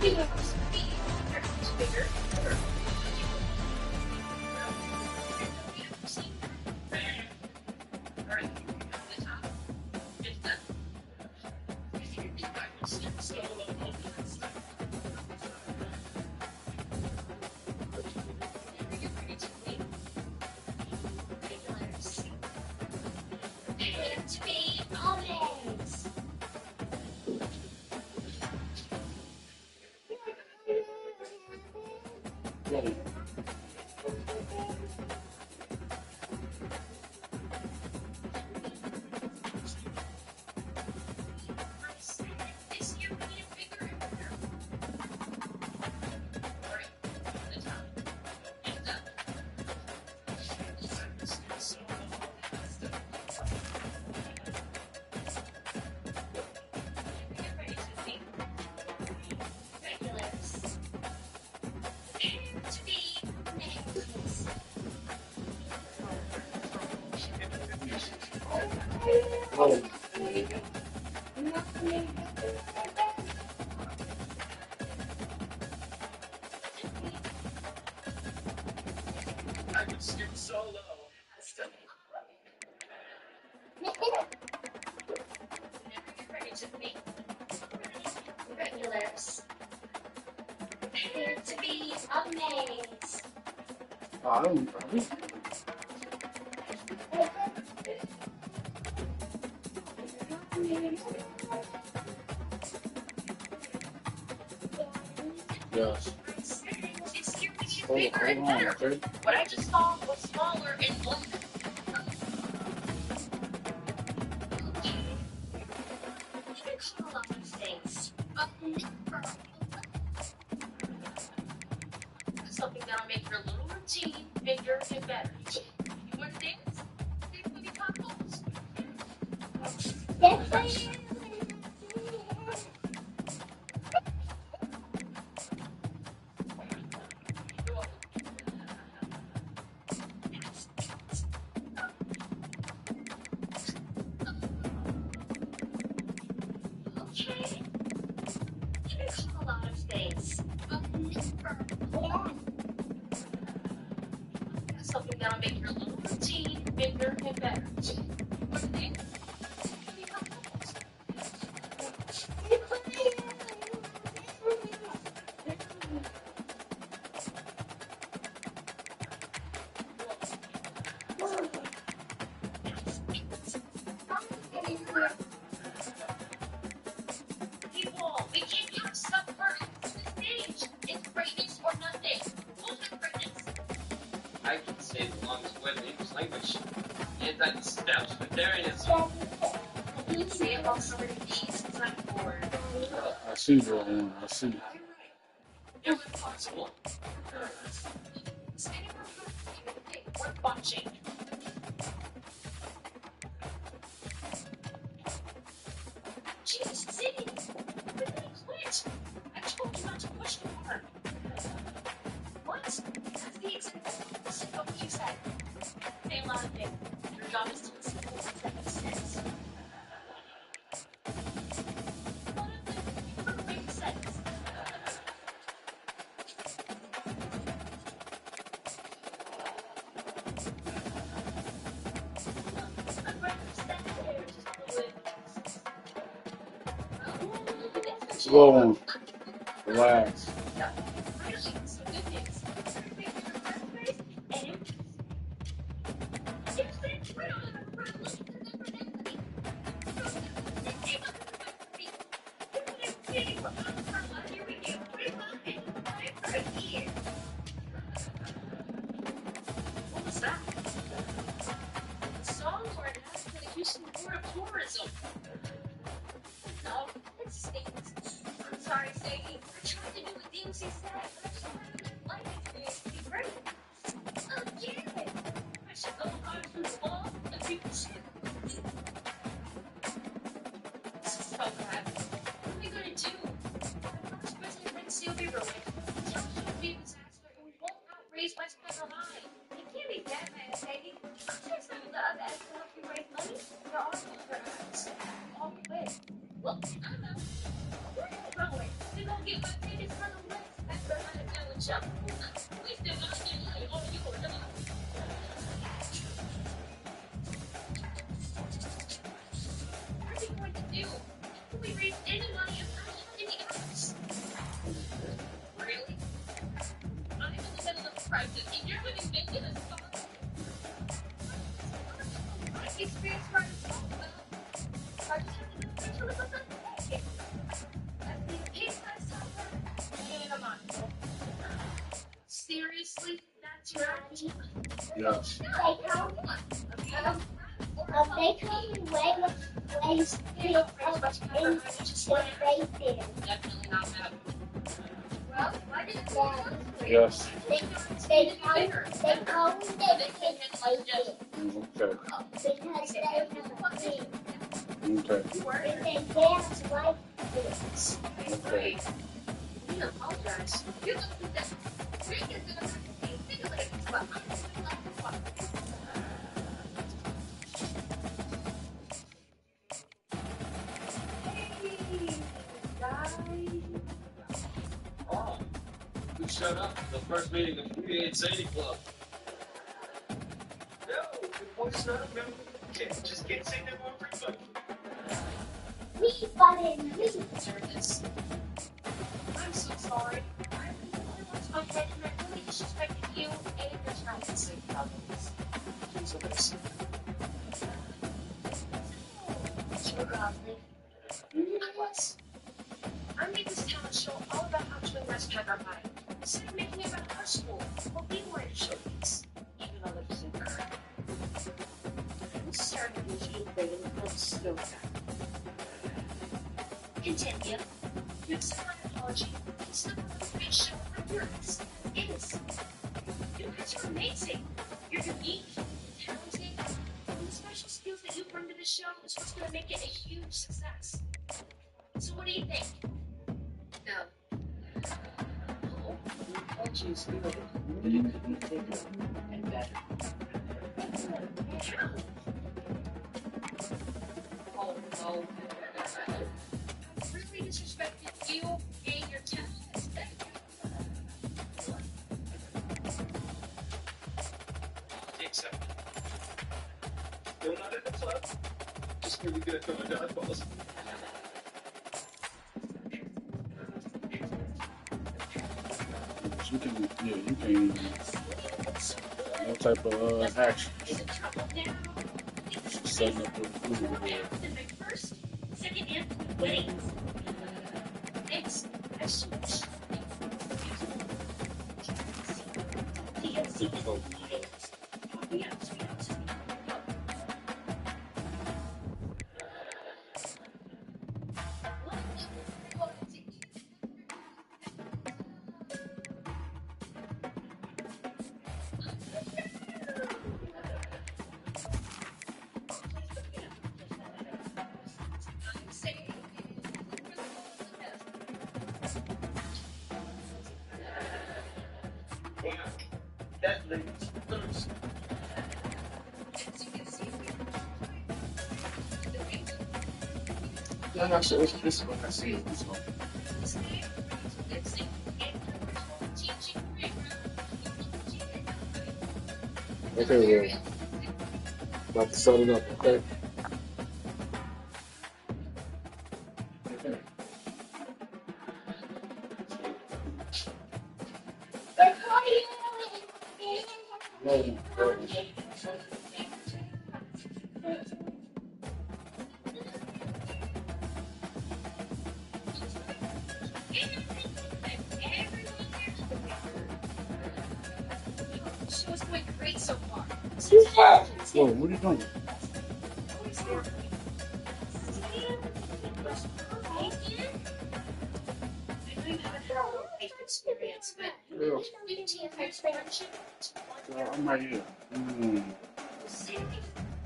Yes. Hold on, okay? What I just saw was smaller and black. Something that'll make your little routine bigger and better. You want to dance? Dance with your couples. Something that'll make your little routine bigger and better. What do you think? People, we can't have stuff for the stage. It's greatness or nothing. We'll have greatness. I can say the longest word in English language. Anti-steps, but there it is. Say it while somebody eats because I'm bored. I see, Jordan. I see. It was possible. Is anyone worth watching? Jeez, Ziggy, everything quit. I told you not to push too hard. What? That's the example. Listen to what you said. Say a lot of things. Your job is to listen to things that make sense. A lot of things never make sense. I'd rather stand there just doing Slow on. Relax. What was that? The songs were an ask for the Houston Board of Tourism. No, it's stinks. I'm sorry, Sadie. I tried to do the things he said, but I just wanted to like it to be great. Again! I should go out through the wall and people should. This is so bad. What are we gonna do? I'm not supposed to rinse Sylvie ruined. Tell me it'll be a disaster and we won't outraise West Pepper High. You can't be that mad, Sadie. I'll take some of the other ads to help you raise money. There are other ads. All the way. Well, I know. Where are you going? You're gonna get my tickets are we going to do? Can we raise any money if I have any hours? Really? I'm in the middle of a crisis, and you're going to make it a song? My experience right as well. I just have to do this for the day. I've been paid myself and a month. Seriously? That's your idea? Yes. They told me ways definitely not that. Well, why didn't you do it? Yes. They told me Okay. Okay. We apologize. You don't do that. Rick is gonna have to pay cigarettes, but I'm gonna let you walk. Hey, guys. Oh, who showed up? The first meeting of 3880 Club. No, the boys not a member. Just can't say no more for everybody. We butted me. Service. I'm so sorry. I'm the only one to my head, and I really disrespected you and your friends. It's like problems. It's amazing. So godly. I was. I made this talent show all about how to impress Pepper Pie. Instead of making it about our school, what we wanted to showcase. Even a lip syncer. We started with 8th grade in the club snow time. Continue. You accept my apology. It's not a great show for yours. It is. You guys are amazing. You're unique, talented, and the special skills that you bring to the show is what's going to make it a huge success. So what do you think? No. Oh, I'll choose the other. You couldn't think of and better. how? Oh, no. Really disrespected you and your talent. Accept. Still not in the club. Just really good at throwing dodgeballs. You can, yeah, you can. No type of action. Setting up the food. In my first, second, and third weddings. Thanks. I switched. Wow. That lady's thirst. Yeah, no, so it's this one. I see it. This one. Okay, well, about to set it up, okay? Rolling, rolling. She was going great so far. Whoa, what are you doing? Experience, but Yeah. we can take a expansion. I'm right here.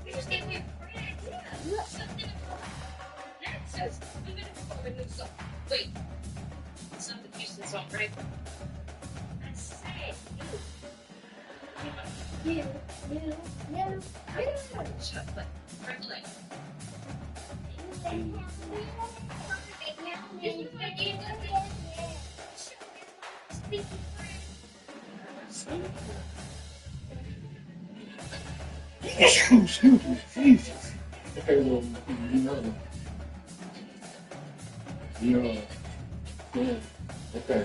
We just gave me a great idea. Something that says we're gonna perform a new song. Wait, it's not the Houston song, right? I say you. Shut up, but regulate. Excuse me, Jesus. Okay, well, you know. Yeah. Okay.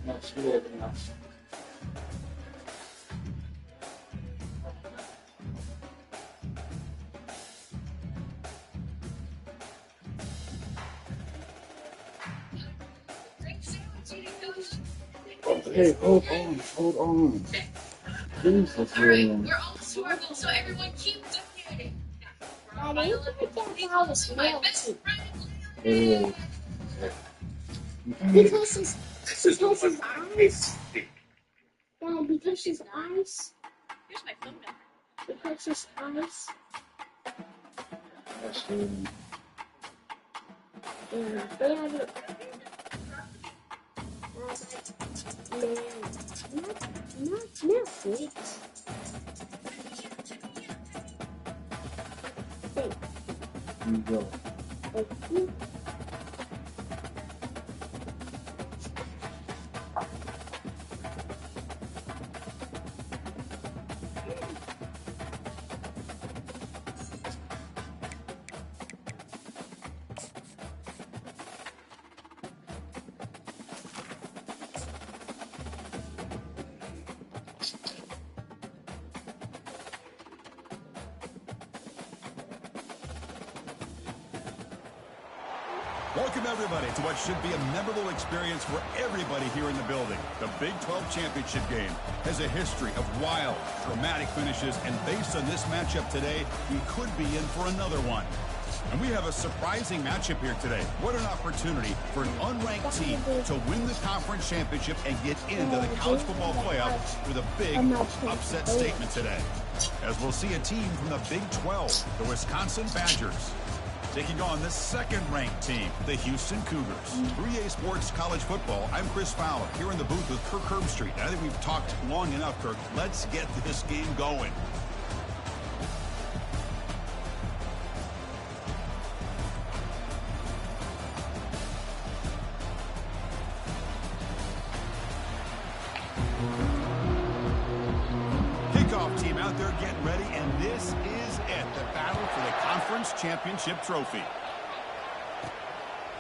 Not sure enough. Okay, hold on. Jesus, Alright, we're all snorkel, so everyone keep donating. Daddy, I was My best friend, Leo. because his eyes. Dad, because his eyes. here's my phone number. Because his eyes. They have it. Not Netflix. You go. Welcome, everybody, to what should be a memorable experience for everybody here in the building. The Big 12 Championship game has a history of wild, dramatic finishes, and based on this matchup today, we could be in for another one. And we have a surprising matchup here today. What an opportunity for an unranked team to win the conference championship and get into the college football playoff with a big upset statement today. As we'll see a team from the Big 12, the Wisconsin Badgers, taking on the second-ranked team, the Houston Cougars. 3A Sports College Football, I'm Chris Fowler, here in the booth with Kirk Herbstreit. I think we've talked long enough, Kirk. Let's get this game going. Kickoff team out there getting ready, and this is it, the battle for the conference championship trophy.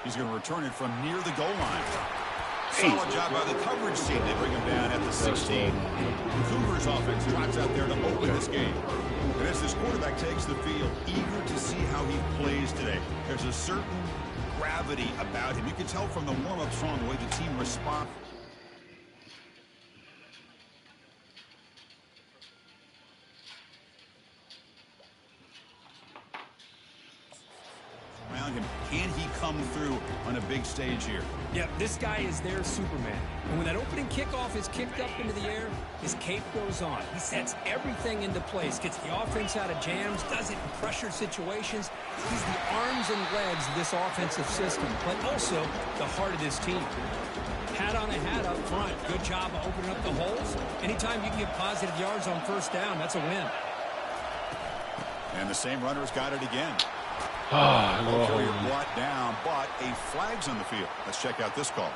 He's going to return it from near the goal line. Solid job by the coverage team. They bring him down at the 16. The Cougars offense trots out there to open this game. And as this quarterback takes the field, eager to see how he plays today. There's a certain gravity about him. You can tell from the warm-up song the way the team responds. Around him. Can he come through on a big stage here? Yeah, this guy is their Superman. And when that opening kickoff is kicked up into the air, his cape goes on. He sets everything into place, gets the offense out of jams, does it in pressure situations. He's the arms and legs of this offensive system, but also the heart of this team. Hat on a hat up front. Good job of opening up the holes. Anytime you can get positive yards on first down, that's a win. And the same runner's got it again. Oh, Carrier brought down, but a flag's on the field. Let's check out this call.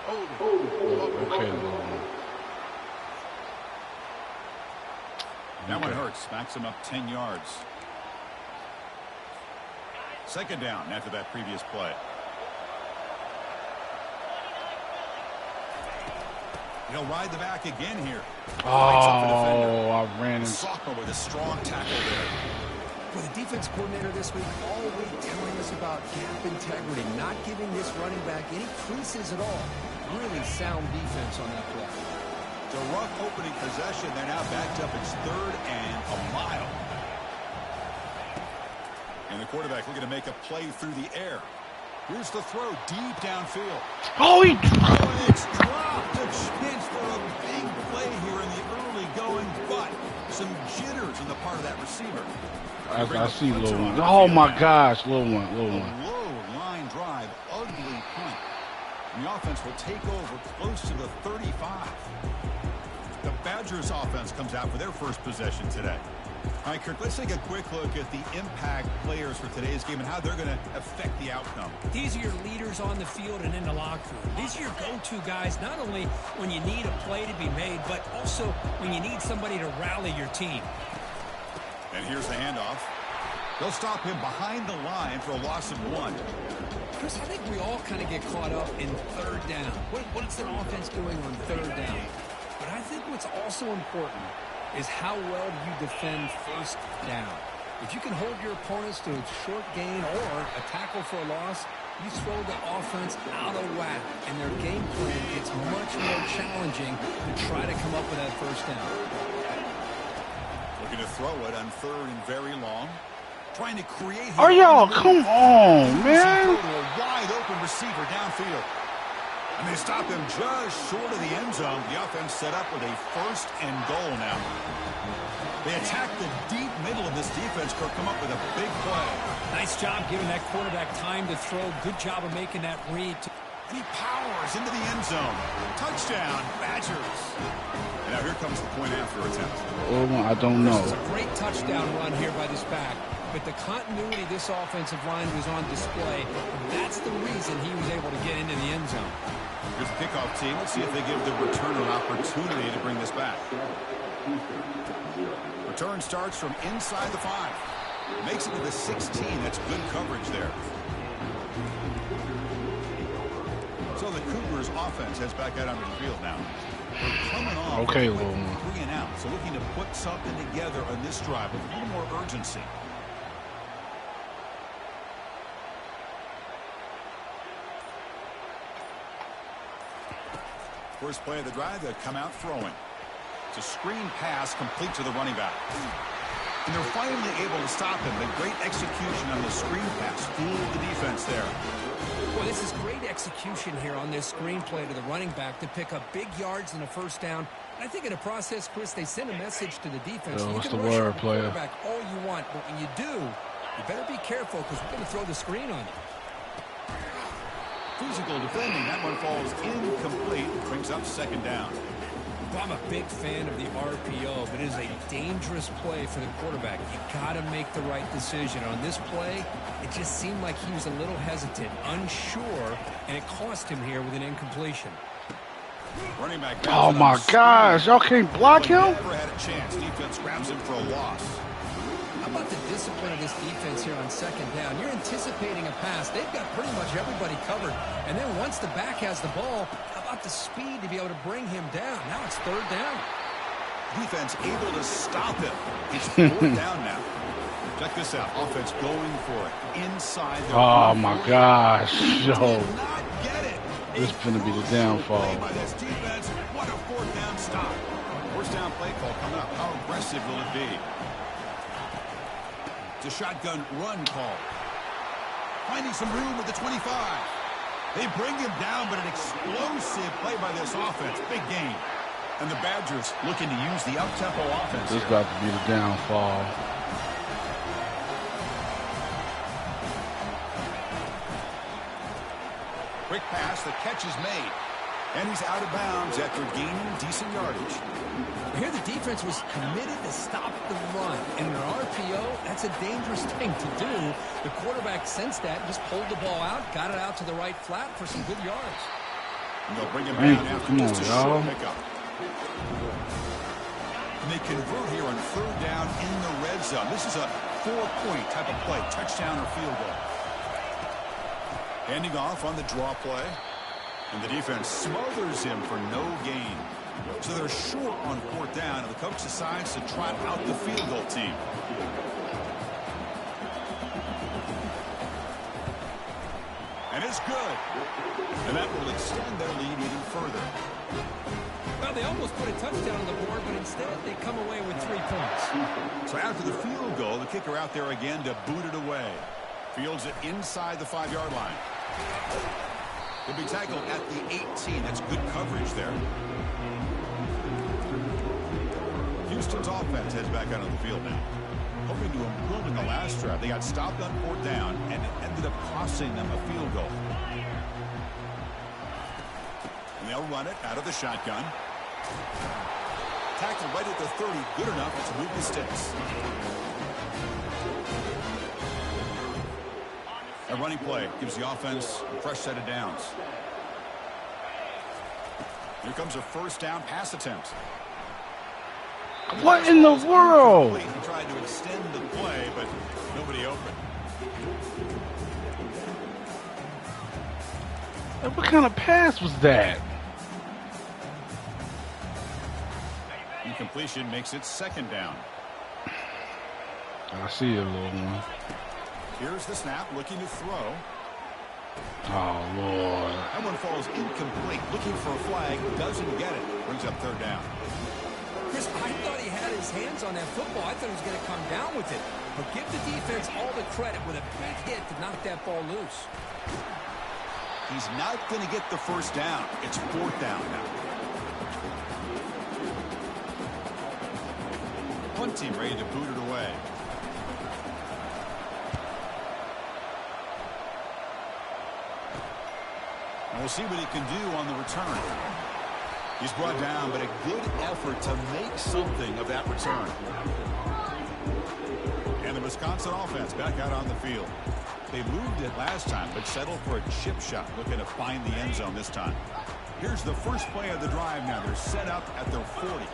okay. That one hurts. Smacks him up 10 yards. Second down after that previous play. He'll ride the back again here. Oh, I ran into Sophomore with a strong tackle there. For the defense coordinator this week, all week telling us about gap integrity, not giving this running back any creases at all. Really sound defense on that play. It's a rough opening possession. They're now backed up. It's 3rd and a mile. And the quarterback looking to make a play through the air. Here's the throw deep downfield. Oh, he It's dropped. A chance for a big play here in the early going, but some jitters on the part of that receiver. I see little one. Oh my gosh, little one. Low line drive, ugly punt. And the offense will take over close to the 35. The Badgers offense comes out for their first possession today. All right, Kirk, let's take a quick look at the impact players for today's game and how they're going to affect the outcome. These are your leaders on the field and in the locker room. These are your go-to guys, not only when you need a play to be made, but also when you need somebody to rally your team. And here's the handoff. They'll stop him behind the line for a loss of 1. Chris, I think we all kind of get caught up in third down. What's an offense doing on third down? But I think what's also important is how well do you defend first down. If you can hold your opponents to a short gain or a tackle for a loss, you throw the offense out of whack, and their game plan gets much more challenging to try to come up with that first down. Looking to throw it on third and very long. Trying to create... Oh, y'all, come on, man. A wide open receiver downfield. And they stop him just short of the end zone. The offense set up with a first and goal now. They attack the deep middle of this defense. Kirk, come up with a big play. Nice job giving that quarterback time to throw. Good job of making that read. And he powers into the end zone. Touchdown, Badgers. And now here comes the point after attempt. Oh, I don't know. This is a great touchdown run here by this back. But the continuity of this offensive line was on display. That's the reason he was able to get into the end zone. Here's the kickoff team. Let's see if they give the returner an opportunity to bring this back. Return starts from inside the 5. Makes it to the 16. That's good coverage there. So the Cougars offense heads back out onto the field now. They're coming off okay, with 3 and out. So looking to put something together on this drive with a little more urgency. First play of the drive, they come out throwing. It's a screen pass complete to the running back. And they're finally able to stop him. A great execution on the screen pass. Fooled the defense there. Well, this is great execution here on this screen play to the running back to pick up big yards and a first down. And I think in the process, Chris, they send a message to the defense. What's you the can rush word, the player? quarterback all you want, but when you do, you better be careful because we're going to throw the screen on you. Physical defending. That one falls incomplete. Brings up second down. Well, I'm a big fan of the RPO, but it is a dangerous play for the quarterback. You got to make the right decision. On this play, it just seemed like he was a little hesitant, unsure, and it cost him here with an incompletion. Running back. Oh, my gosh. Y'all can't block him? Never had a chance. Defense grabs him for a loss. How about the discipline of this defense here on second down? You're anticipating a pass. They've got pretty much everybody covered. And then once the back has the ball, how about the speed to be able to bring him down? Now it's third down. Defense able to stop him. It's fourth down now. Check this out. Offense going for it. Inside the Oh, my gosh. Yo. Did not get it. This is going to be the downfall. By this defense. What a fourth down stop. First down play call coming up. How aggressive will it be? It's a shotgun run call. Finding some room with the 25. They bring him down, but an explosive play by this offense. Big game. And the Badgers looking to use the up-tempo offense. This is about to be the downfall. Quick pass. The catch is made. And he's out of bounds after gaining decent yardage. Here the defense was committed to stop the run. And in an RPO, that's a dangerous thing to do. The quarterback sensed that, just pulled the ball out, got it out to the right flat for some good yards. And they'll bring him down after just a short pickup. And they convert here on third down in the red zone. This is a 4-point type of play, touchdown or field goal. Handing off on the draw play. And the defense smothers him for no gain. So they're short on fourth down, and the coach decides to trot out the field goal team. And it's good. And that will extend their lead even further. Well, they almost put a touchdown on the board, but instead they come away with 3 points. So after the field goal, the kicker out there again to boot it away. Fields it inside the 5-yard line. He'll be tackled at the 18. That's good coverage there. Houston's offense heads back out on the field now. Hoping to improve in the last drive. They got stopped on fourth down, and it ended up costing them a field goal. They'll run it out of the shotgun. Tackled right at the 30. Good enough to move the sticks. A running play gives the offense a fresh set of downs. Here comes a first down pass attempt. What in the world? He tried to extend the play, but nobody open. What kind of pass was that? Incompletion makes it second down. I see a little one. Here's the snap, looking to throw. Oh, Lord. That one falls incomplete. Looking for a flag, doesn't get it. Brings up third down. Chris, I thought he had his hands on that football. I thought he was going to come down with it. But give the defense all the credit with a big hit to knock that ball loose. He's not going to get the first down. It's fourth down now. Punt team ready to boot it away. And we'll see what he can do on the return. He's brought down, but a good effort to make something of that return. And the Wisconsin offense back out on the field. They moved it last time, but settled for a chip shot, looking to find the end zone this time. Here's the first play of the drive now. They're set up at their 40.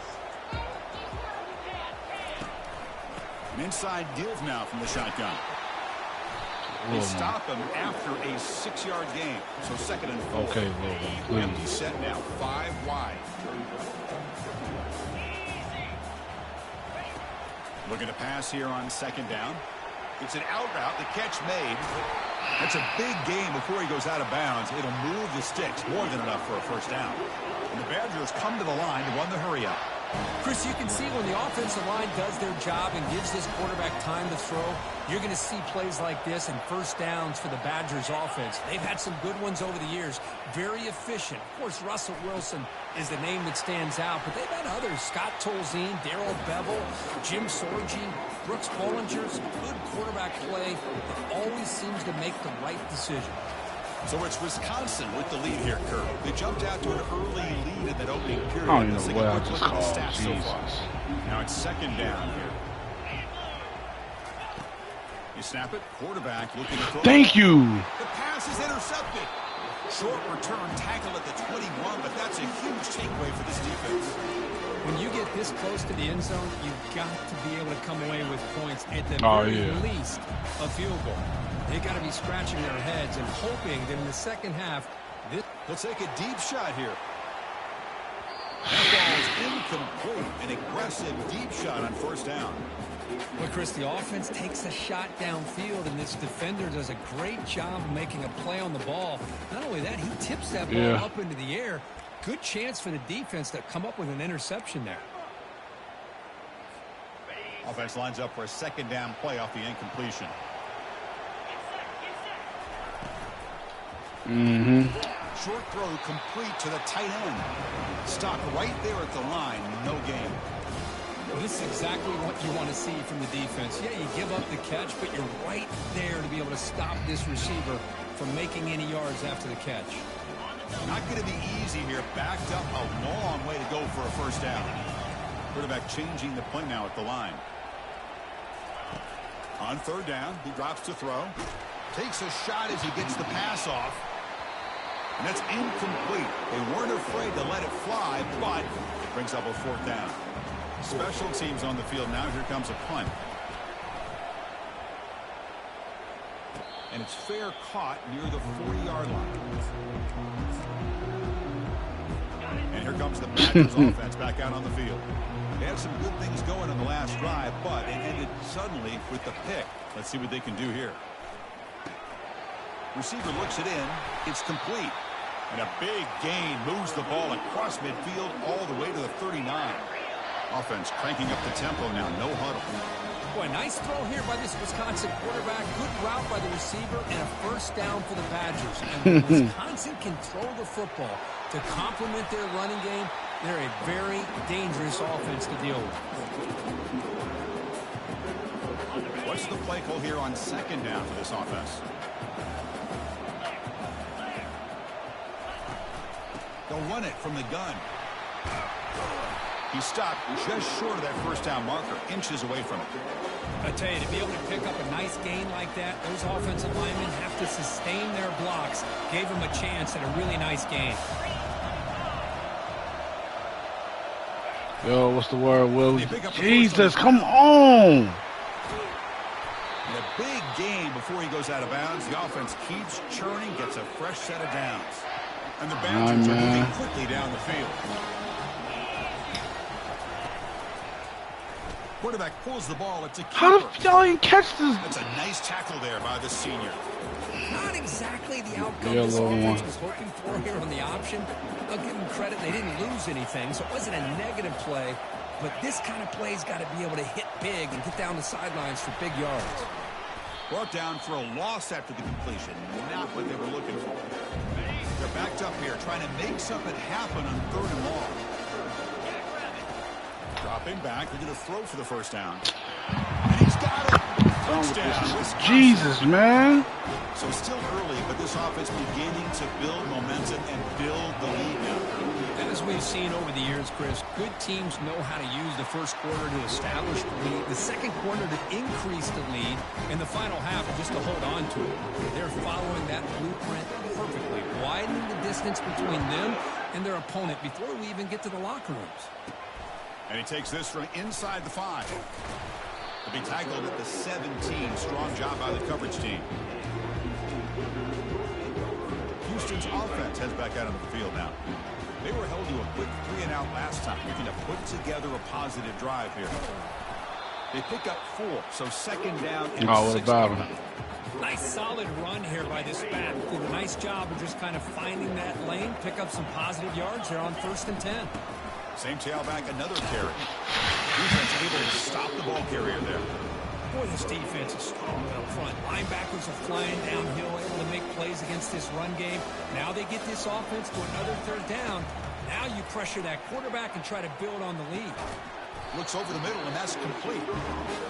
An inside give now from the shotgun. They stop him after a 6-yard gain. So second and 4. Okay, Logan, Empty please. set now, 5 wide. Looking to pass here on second down. It's an out route. The catch made. That's a big gain before he goes out of bounds. It'll move the sticks. More than enough for a first down. And the Badgers come to the line to run the hurry up. Chris, you can see when the offensive line does their job and gives this quarterback time to throw, you're going to see plays like this and first downs for the Badgers offense. They've had some good ones over the years. Very efficient. Of course, Russell Wilson is the name that stands out, but they've had others. Scott Tolzien, Darrell Bevel, Jim Sorgi, Brooks Bollinger's good quarterback play that always seems to make the right decision. So it's Wisconsin with the lead here, Kurt. They jumped out to an early lead in that opening period. I don't even Let's know take a what I quick just look at the called. stats so far. Jesus. Now it's second down here. You snap it. Quarterback looking to throw. Thank you. The pass is intercepted. Short return tackle at the 21, but that's a huge takeaway for this defense. When you get this close to the end zone, you've got to be able to come away with points at the very least a field goal. They got to be scratching their heads and hoping that in the second half, They'll take a deep shot here. That ball is incomplete. An aggressive deep shot on first down. Well, Chris, the offense takes a shot downfield, and this defender does a great job of making a play on the ball. Not only that, he tips that ball up into the air. Good chance for the defense to come up with an interception there. Offense lines up for a second down play off the incompletion. Short throw complete to the tight end. Stop right there at the line. No gain. Well, this is exactly what you want to see from the defense. Yeah, you give up the catch, but you're right there to be able to stop this receiver from making any yards after the catch. Not going to be easy here. Backed up a long way to go for a first down. Quarterback changing the play now at the line. On third down, he drops to throw. Takes a shot as he gets the pass off. And that's incomplete. They weren't afraid to let it fly, but it brings up a fourth down. Special teams on the field now. Here comes a punt. And it's fair caught near the 40-yard line. And here comes the Badgers offense back out on the field. They had some good things going on the last drive, but it ended suddenly with the pick. Let's see what they can do here. Receiver looks it in. It's complete. And a big gain moves the ball across midfield all the way to the 39. Offense cranking up the tempo now. No huddle. Boy, nice throw here by this Wisconsin quarterback. Good route by the receiver and a first down for the Badgers. And when Wisconsin can throw the football to complement their running game, they're a very dangerous offense to deal with. What's the play call here on second down for this offense? They'll run it from the gun. He stopped just short of that first down marker, inches away from it. I tell you, to be able to pick up a nice gain like that, those offensive linemen have to sustain their blocks. Gave them a chance at a really nice gain. Yo, what's the word, Will? Jesus, come on! And a big gain before he goes out of bounds. The offense keeps churning, gets a fresh set of downs. And the Badgers are moving quickly down the field. Quarterback pulls the ball. It's a keeper. How did y'all even catch this? That's a nice tackle there by the senior. Not exactly the outcome this offense was hoping for here on the option. I'll give them credit. They didn't lose anything, so it wasn't a negative play. But this kind of play's got to be able to hit big and get down the sidelines for big yards. Brought down for a loss after the completion. Not what they were looking for. They're backed up here trying to make something happen on 3rd and long. Dropping back. They're going to throw for the first down. And he's got it. Touchdown. Jesus, man. So still early, but this offense beginning to build momentum and build the lead now. As we've seen over the years, Chris, good teams know how to use the first quarter to establish the lead, the second quarter to increase the lead, and the final half just to hold on to it. They're following that blueprint perfectly, widening the distance between them and their opponent before we even get to the locker rooms. And he takes this from inside the 5. To be tackled at the 17. Strong job by the coverage team. Houston's offense heads back out on the field now. They were held to a quick 3-and-out last time, looking to put together a positive drive here. They pick up 4, so second down and 6. What about him? Nice solid run here by this back. Did a nice job of just kind of finding that lane, pick up some positive yards there on 1st and 10. Same tailback, another carry. Defense able to stop the ball carrier there. Boy, this defense is strong up front. Linebackers are flying downhill, able to make plays against this run game. Now they get this offense to another 3rd down. Now you pressure that quarterback and try to build on the lead. Looks over the middle, and that's complete.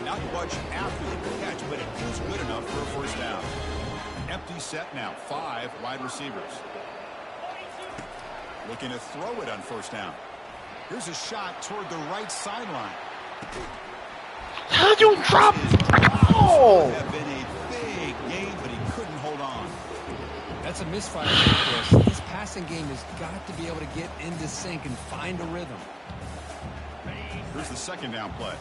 Not much after the catch, but it is good enough for a first down. Empty set now, 5 wide receivers. Looking to throw it on 1st down. Here's a shot toward the right sideline. How did you drop? Oh! That would have been a big game, but he couldn't hold on. That's a misfire, Chris. This passing game has got to be able to get into sync and find a rhythm. Here's the 2nd down play.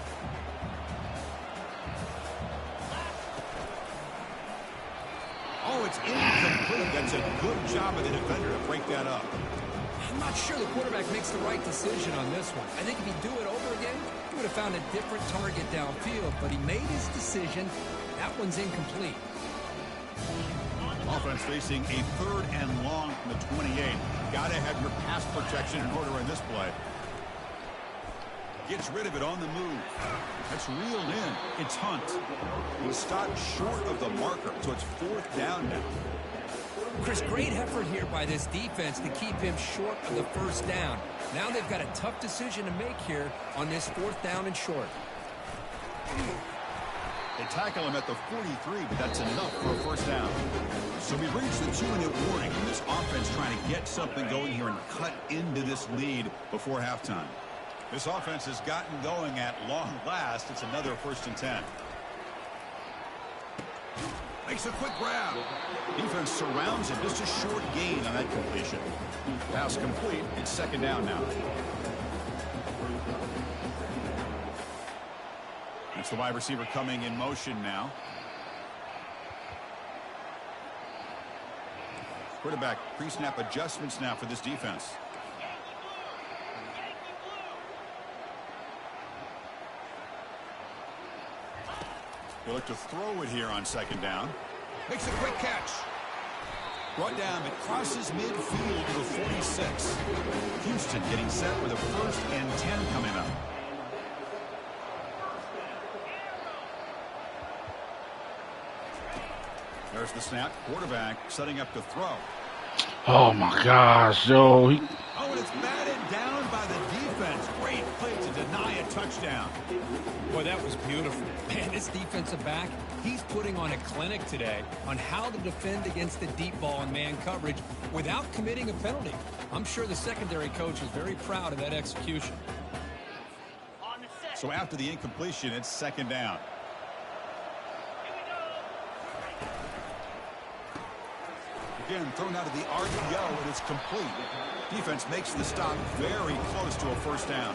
Oh, it's incomplete. That's a good job of the defender to break that up. I'm not sure the quarterback makes the right decision on this one. I think if he'd do it over again, he would have found a different target downfield, but he made his decision. That one's incomplete. Offense facing a 3rd and long from the 28. Got to have your pass protection in order in this play. Gets rid of it on the move. That's reeled in. It's Hunt. He stopped short of the marker, so it's 4th down now. Chris, great effort here by this defense to keep him short of the 1st down. Now they've got a tough decision to make here on this 4th down and short. They tackle him at the 43, but that's enough for a 1st down. So we reached the 2-minute warning, and this offense trying to get something going here and cut into this lead before halftime. This offense has gotten going at long last. It's another 1st and 10. Makes a quick grab. Defense surrounds him. Just a short gain on that completion. Pass complete. It's 2nd down now. It's the wide receiver coming in motion now. Quarterback pre-snap adjustments now for this defense. He'll look to throw it here on 2nd down. Makes a quick catch. Brought down, but crosses midfield to the 46. Houston getting set with a 1st and 10 coming up. There's the snap. Quarterback setting up to throw. Oh, my gosh, yo. Oh, and it's batted down by the defense. Great Great play to deny a touchdown. Boy, that was beautiful. Man, this defensive back, he's putting on a clinic today on how to defend against the deep ball and man coverage without committing a penalty. I'm sure the secondary coach is very proud of that execution. So after the incompletion, it's second down. Again, thrown out of the RPO, and it's complete. Defense makes the stop very close to a first down.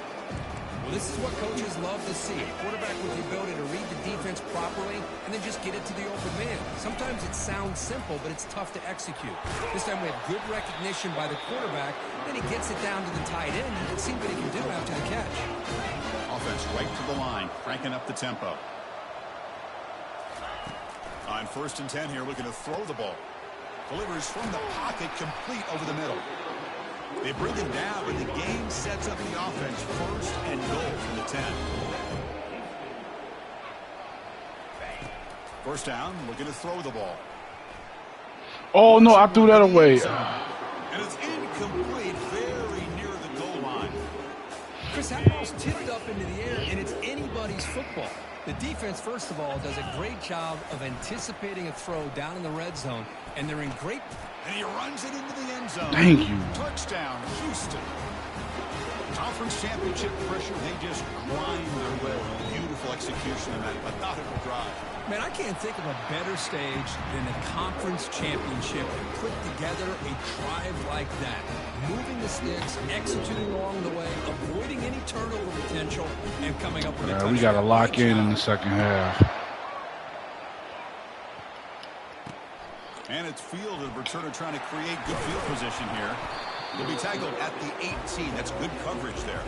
Well, this is what coaches love to see. A quarterback with the ability to read the defense properly and then just get it to the open man. Sometimes it sounds simple, but it's tough to execute. This time we have good recognition by the quarterback. Then he gets it down to the tight end. You can see what he can do after the catch. Offense right to the line, cranking up the tempo. On 1st and 10 here, looking to throw the ball. Delivers from the pocket, complete over the middle. They bring him down, but the game sets up the offense. 1st and goal from the 10. 1st down, looking to throw the ball. Oh, no, I threw that away. And it's incomplete, very near the goal line. Chris, that ball's tipped up into the air, and it's anybody's football. The defense, first of all, does a great job of anticipating a throw down in the red zone, and they're in great... And he runs it into the end zone. Thank you. Touchdown, Houston. Conference championship pressure, they just grind their way. Beautiful execution in that methodical drive. Man, I can't think of a better stage than the conference championship to put together a drive like that. Moving the sticks, executing along the way, avoiding any turnover potential, and coming up with a touchdown. We got to lock in the second half. And it's fielded. Returner trying to create good field position here. He'll be tackled at the 18. That's good coverage there.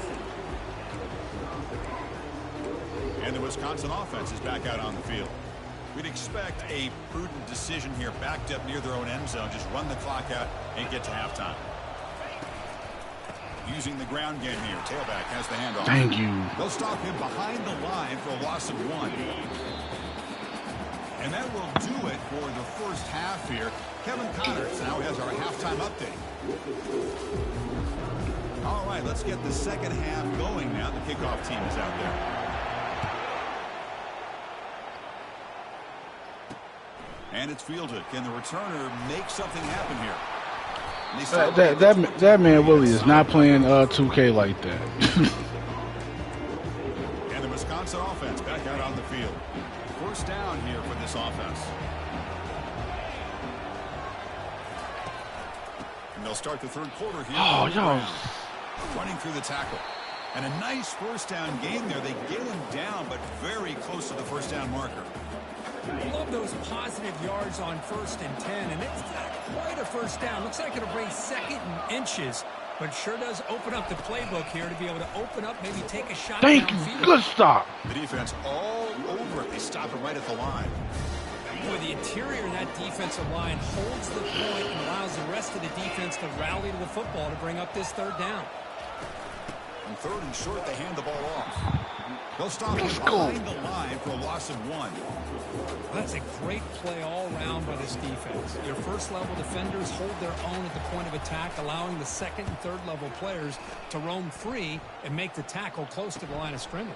And the Wisconsin offense is back out on the field. We'd expect a prudent decision here, backed up near their own end zone. Just run the clock out and get to halftime. Using the ground game here. Tailback has the handoff. Thank you. They'll stop him behind the line for a loss of 1. And that will do it for the first half here. Kevin Connors now has our halftime update. All right, let's get the second half going now. The kickoff team is out there. And it's fielded. Can the returner make something happen here? That man Willie is not playing 2K like that. And the Wisconsin offense back out on the field. First down here for this offense. And they'll start the third quarter here. Oh, yo. Running through the tackle. And a nice first down game there. They get him down, but very close to the first down marker. I love those positive yards on 1st and 10, and it's not quite a first down. Looks like it'll bring 2nd and inches, but sure does open up the playbook here to be able to open up, maybe take a shot. Thank you. Downfield. Good stop. The defense all over it. They stop him right at the line. Boy, the interior of that defensive line holds the point and allows the rest of the defense to rally to the football to bring up this 3rd down. On 3rd and short, they hand the ball off. They'll stop him behind the line for a loss of 1. That's a great play all around by this defense. Your first-level defenders hold their own at the point of attack, allowing the 2nd and 3rd level players to roam free and make the tackle close to the line of scrimmage.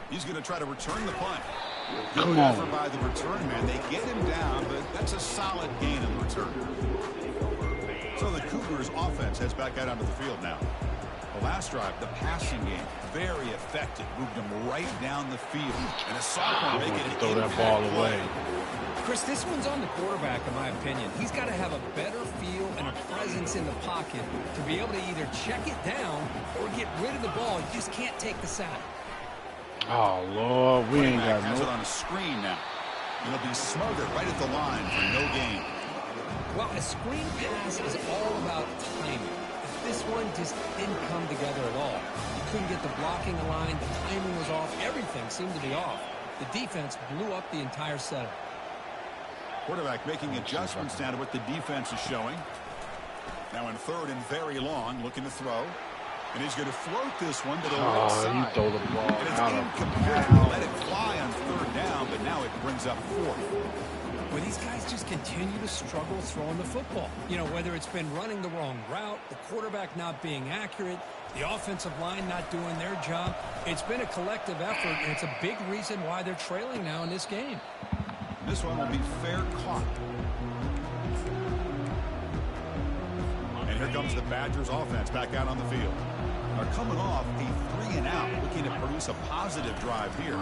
He's going to try to return the punt. Come Good on. effort by the return man. They get him down, but that's a solid gain in the return. So the Cougars offense heads back out onto the field now. The last drive, the passing game, very effective. Moved him right down the field. And a sophomore making it Throw that ball away. Chris, this one's on the quarterback, in my opinion. He's got to have a better feel and a presence in the pocket to be able to either check it down or get rid of the ball. You just can't take the sack. Oh, Lord, we ain't got has it no. on a screen now. It'll be smothered right at the line for no gain. Well, a screen pass is all about timing. This one just didn't come together at all. You couldn't get the blocking line. The timing was off. Everything seemed to be off. The defense blew up the entire setup. Quarterback making adjustments now to what the defense is showing. Now in 3rd and very long, looking to throw. And he's going to float this one to the right side. You throw the ball And it's out incomplete. Let it fly on 3rd down, but now it brings up 4th. Well, these guys just continue to struggle throwing the football. You know, whether it's been running the wrong route, the quarterback not being accurate, the offensive line not doing their job. It's been a collective effort, and it's a big reason why they're trailing now in this game. This one will be fair caught. And here comes the Badgers offense back out on the field. They're coming off a 3-and-out, looking to produce a positive drive here.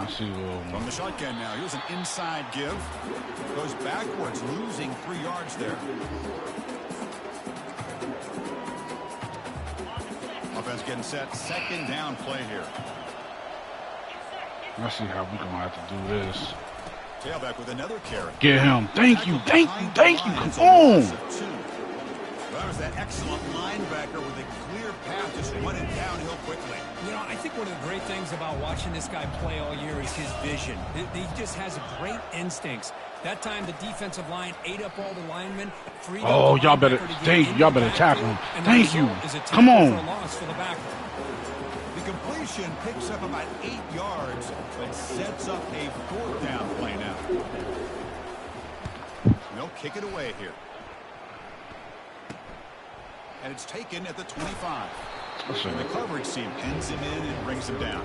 From the shotgun now, here's an inside give. Goes backwards, losing 3 yards there. Offense getting set, second down play here. I see how we're going to have to do this. Tailback with another carry. Get him. Thank you. Thank you. Thank you. Come on. Well, that was that excellent linebacker with a clear path, just running downhill quickly. You know, I think one of the great things about watching this guy play all year is his vision. He just has great instincts. That time, the defensive line ate up all the linemen. Oh, y'all better, thank you. Y'all better tackle him. Thank you. Come on. The completion picks up about 8 yards, but sets up a 4th down play now. They'll kick it away here. And it's taken at the 25. And the coverage team pins him in and brings him down.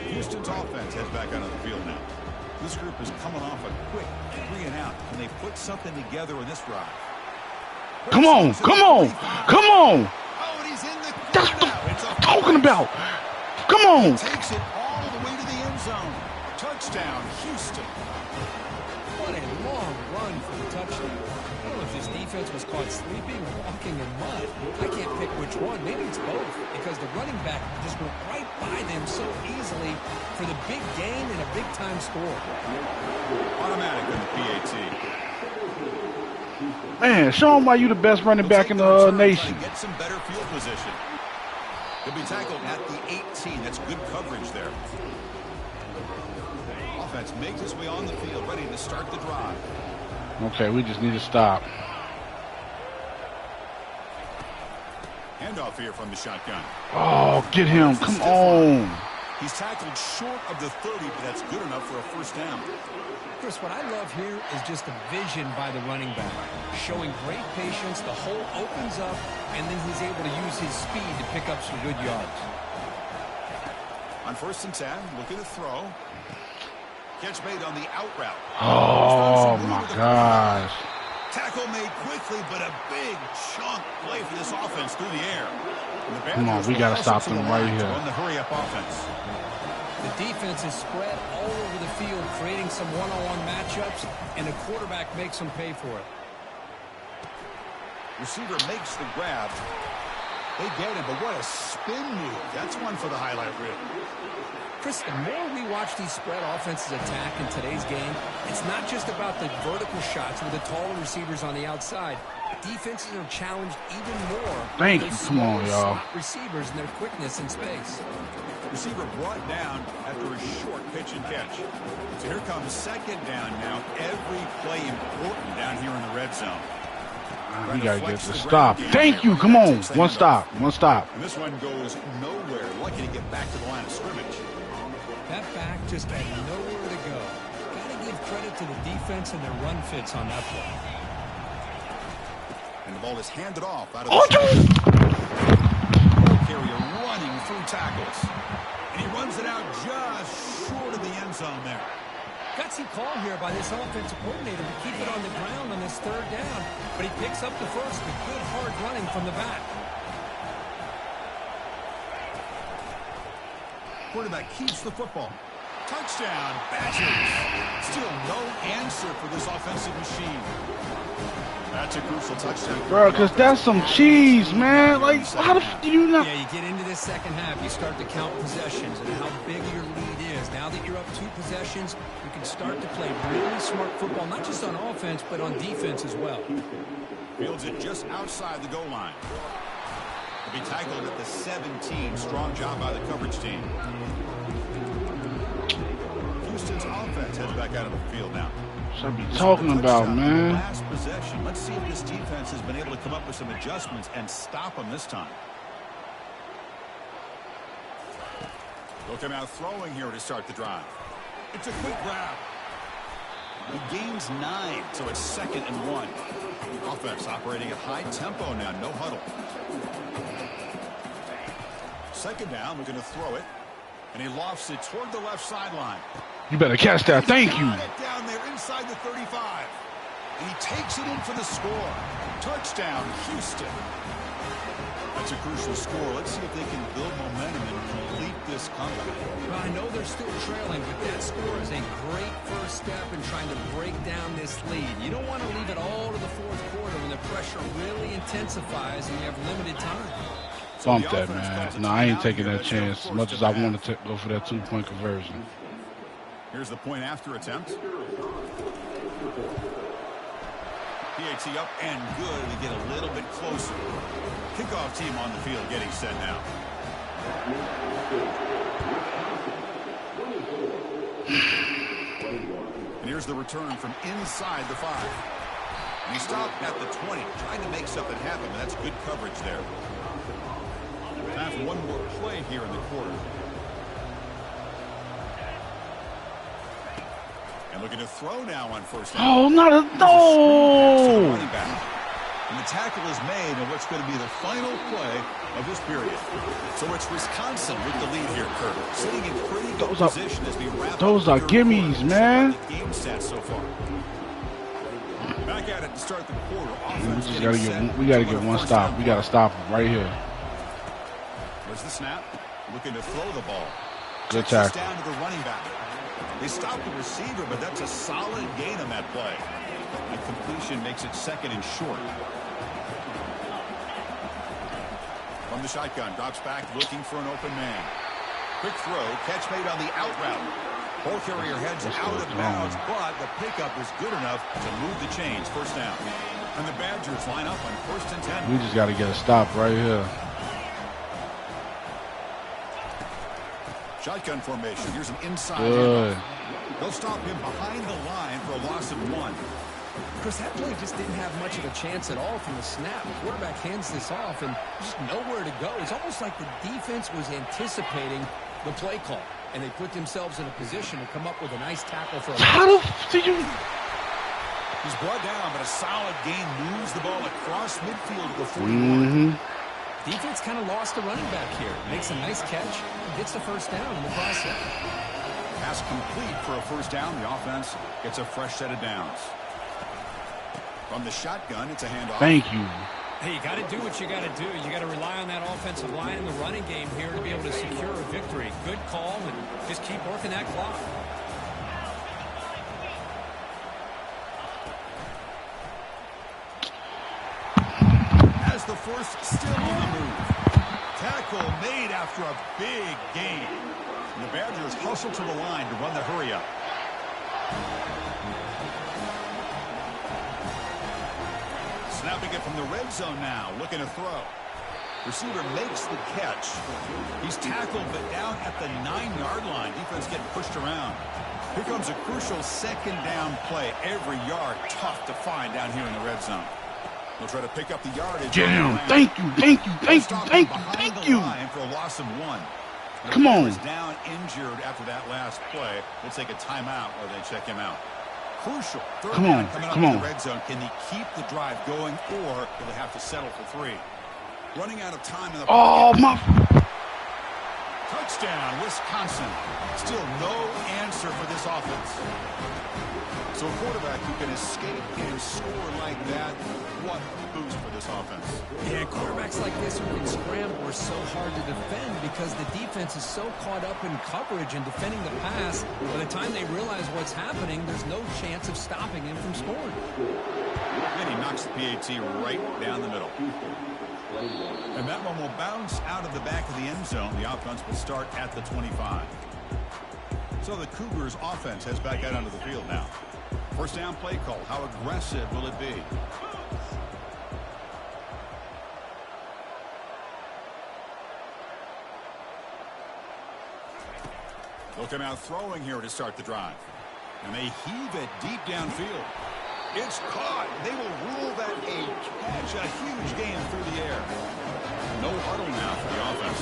Houston's offense heads back out on the field now. This group is coming off a quick 3-and-out. Can they put something together in this drive? Come on, come on, come on. Oh, and he's in the That's what I'm talking about. Come on. He takes it all the way to the end zone. Touchdown, Houston. What a long run for the touchdown. I don't know if this defense was caught sleeping or walking in mud. I can't pick which one. Maybe it's both, because the running back just went right by them so easily for the big gain and a big-time score. Automatic in the PAT. Man, show them why you the best running back in the nation. Get some better field position. He'll be tackled at the 18. That's good coverage there. Offense makes its way on the field, ready to start the drive. Okay, we just need to stop. Handoff here from the shotgun. Oh, get him. Come on. He's tackled short of the 30, but that's good enough for a 1st down. Chris, what I love here is just the vision by the running back. Showing great patience, the hole opens up, and then he's able to use his speed to pick up some good yards. On 1st and 10, looking to throw. Catch made on the out route. Oh, my gosh. Tackle made quickly, but a big chunk play for this offense through the air. Come on, we got to stop them right here. On the hurry-up offense. The defense is spread all over the field, creating some one-on-one matchups, and the quarterback makes them pay for it. Receiver makes the grab. They get him, but what a spin move. That's one for the highlight reel. Chris, the more we watch these spread offenses attack in today's game, it's not just about the vertical shots with the taller receivers on the outside. Defenses are challenged even more. Thank you. Come on, y'all. Receivers and their quickness in space. Receiver brought down after a short pitch and catch. So here comes 2nd down now. Every play important down here in the red zone. We got to get the stop. Thank you. Come on. One stop. One stop. And this one goes nowhere. Lucky to get back to the line of scrimmage. That back just had nowhere to go. Got to give credit to the defense and their run fits on that play. And the ball is handed off out of the carrier running through tackles. And he runs it out just short of the end zone there. Gutsy call here by this offensive coordinator to keep it on the ground on this 3rd down. But he picks up the first with good hard running from the back. Quarterback keeps the football. Touchdown, Badgers. Still no answer for this offensive machine. That's a crucial touchdown. Bro, because that's some cheese, man. Like, how the f do you not? Yeah, you get into this 2nd half, you start to count possessions and how big your lead is. Now that you're up 2 possessions, you can start to play really smart football, not just on offense, but on defense as well. Fields it just outside the goal line. He'll be tackled at the 17. Strong job by the coverage team. Houston's offense heads back out of the field now. What I be talking about, man? Last possession. Let's see if this defense has been able to come up with some adjustments and stop them this time. They'll come out throwing here to start the drive. It's a quick grab. He gains 9, so it's 2nd and 1. Offense operating at high tempo now, no huddle. 2nd down, we're going to throw it. And he lofts it toward the left sideline. You better catch that. Thank you. Got it down there inside the 35. And he takes it in for the score. Touchdown, Houston. That's a crucial score. Let's see if they can build momentum and complete this comeback. Well, I know they're still trailing, but that score is a great first step in trying to break down this lead. You don't want to leave it all to the 4th quarter when the pressure really intensifies and you have limited time. Bump that, man. No, I ain't taking that chance as much as I wanted to go for that 2-point conversion. Here's the point after attempt. PAT up and good. We get a little bit closer. Kickoff team on the field getting set now. And here's the return from inside the 5. And he stopped at the 20, trying to make something happen, but that's good coverage there. Time for one more play here in the quarter. And looking to throw now on 1st down. Oh, not a no! And the tackle is made in what's going to be the final play of this period. So it's Wisconsin with the lead here, Kurt. Sitting in pretty good position as we wrap up. Those are gimmies, man. Game stats so far. Back at it to start the quarter. We gotta get one stop. We gotta stop him right here. Where's the snap? Looking to throw the ball. Good tackle. Down to the running back. They stopped the receiver, but that's a solid gain on that play. And completion makes it 2nd and short. From the shotgun, drops back, looking for an open man. Quick throw, catch made on the out route. Ball carrier heads out of bounds, but the pickup was good enough to move the chains. 1st down. And the Badgers line up on 1st and 10. We just got to get a stop right here. Shotgun formation. Here's an inside handoff. They'll stop him behind the line for a loss of 1. Chris, that play just didn't have much of a chance at all from the snap. The quarterback hands this off and just nowhere to go. It's almost like the defense was anticipating the play call, and they put themselves in a position to come up with a nice tackle for a How did you? He's brought down, but a solid gain moves the ball across midfield to the 41. Defense kind of lost the running back here. Makes a nice catch, gets the 1st down in the process. Pass complete for a 1st down. The offense gets a fresh set of downs. From the shotgun, it's a handoff. Thank you. Hey, you got to do what you got to do. You got to rely on that offensive line in the running game here to be able to secure a victory. Good call, and just keep working that clock. As the 1st still on the move. Tackle made after a big gain. And the Badgers hustle to the line to run the hurry up. Snapping it from the red zone now, looking to throw. Receiver makes the catch. He's tackled, but down at the 9-yard line. Defense getting pushed around. Here comes a crucial 2nd down play. Every yard tough to find down here in the red zone. They'll try to pick up the yardage. Get him. Thank you. Thank you. Thank you. Thank you. Thank you. For a loss of 1. Come on. He's down injured after that last play. We'll take a timeout or they check him out. Crucial. Come on. Coming up in the red zone. Can he keep the drive going, or will they have to settle for 3? Running out of time in the touchdown, Wisconsin. Still no answer for this offense. So a quarterback who can escape and score like that, what a boost for this offense. Yeah, quarterbacks like this who can scramble are so hard to defend because the defense is so caught up in coverage and defending the pass. By the time they realize what's happening, there's no chance of stopping him from scoring. And he knocks the PAT right down the middle. And that one will bounce out of the back of the end zone. The offense will start at the 25. So the Cougars offense heads back out onto the field now. 1st down play call. How aggressive will it be? They'll come out throwing here to start the drive. And they heave it deep downfield. It's caught. They will rule that a catch. A huge gain through the air. No huddle now for the offense.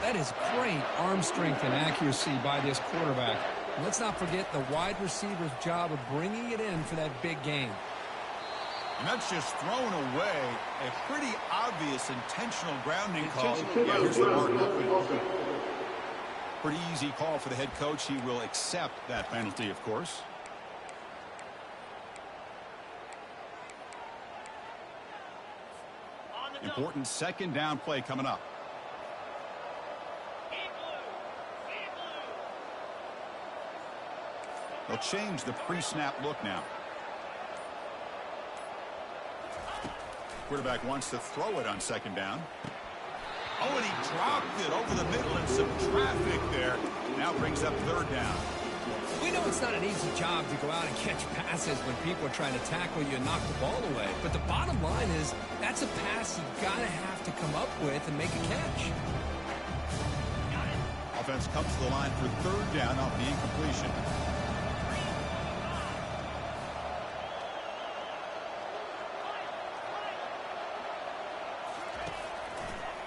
That is great arm strength and accuracy by this quarterback. Let's not forget the wide receiver's job of bringing it in for that big game. And that's just thrown away. A pretty obvious intentional grounding call. Yeah, here's the mark open. Pretty easy call for the head coach. He will accept that penalty, of course. Important second down play coming up. They'll change the pre-snap look now. Quarterback wants to throw it on second down. Oh, and he dropped it over the middle and some traffic there. Now brings up third down. We know it's not an easy job to go out and catch passes when people are trying to tackle you and knock the ball away. But the bottom line is that's a pass you got to have to come up with and make a catch. Offense comes to the line for third down off the incompletion.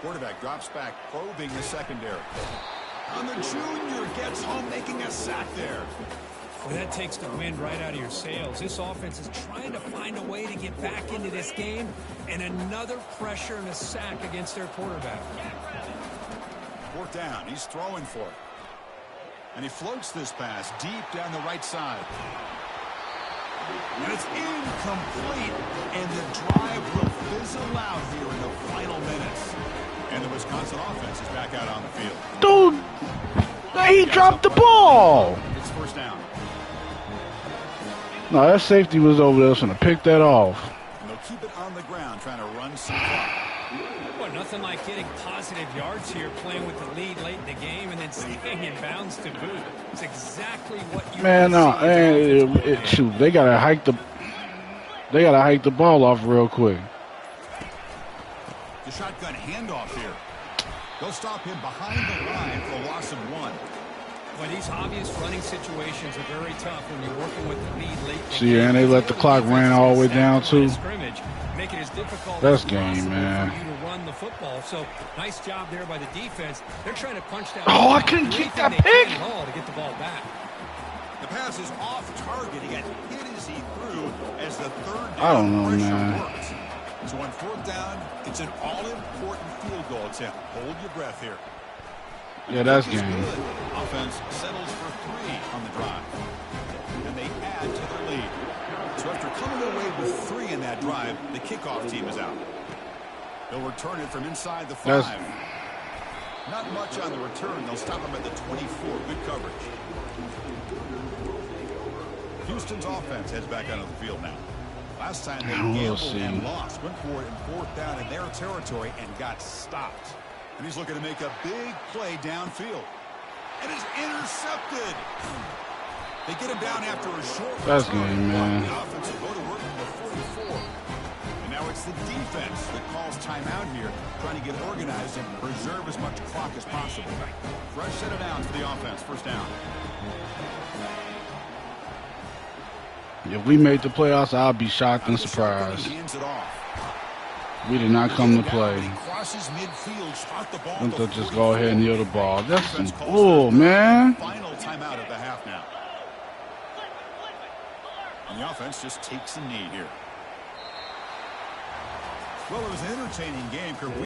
Quarterback drops back, probing the secondary. And the junior gets home, making a sack there. Well, that takes the wind right out of your sails. This offense is trying to find a way to get back into this game, and another pressure and a sack against their quarterback. Fourth down, he's throwing for it. And he floats this pass deep down the right side. And it's incomplete, and the drive will fizzle out here in the final minutes. And the Wisconsin offense is back out on the field. Dude, he dropped the ball. It's first down. No, that safety was over there, so to pick that off. And they'll keep it on the ground, trying to run some clock. Well, nothing like getting positive yards here, playing with the lead late in the game, and then staying in bounds to boot. It's exactly what you shoot, they gotta hike the ball off real quick. The shotgun handoff here. They'll stop him behind the line for a loss of 1. Well, these obvious running situations are very tough when you're working with the lead late. See, and they let the clock run all the way down too. Make it as difficult That's game, man. for you to run the football. So nice job there by the defense. They're trying to punch that. Oh, I couldn't kick that pick. To get the ball back. The pass is off target. He got hit as he threw as the third down I don't know, man. works. So on fourth down, it's an all-important field goal attempt. Hold your breath here. Yeah, that's game. Good. Offense settles for 3 on the drive. And they add to their lead. So after coming away with 3 in that drive, the kickoff team is out. They'll return it from inside the 5. Not much on the return. They'll stop them at the 24. Good coverage. Houston's offense heads back onto the field now. Last time they gambled and lost. Went for it in fourth down in their territory and got stopped. And he's looking to make a big play downfield. And it's intercepted. They get him down after a short That's return. game, man. The offense will go to work in the 44. And now it's the defense that calls timeout here, trying to get organized and preserve as much clock as possible. Fresh set of downs for the offense. First down. If we made the playoffs, I'll be shocked and surprised. We did not come to play. Let them just go ahead and kneel the ball. That's some bull, man. Final timeout of the half now. And the offense just takes a knee here. Well, it was an entertaining game.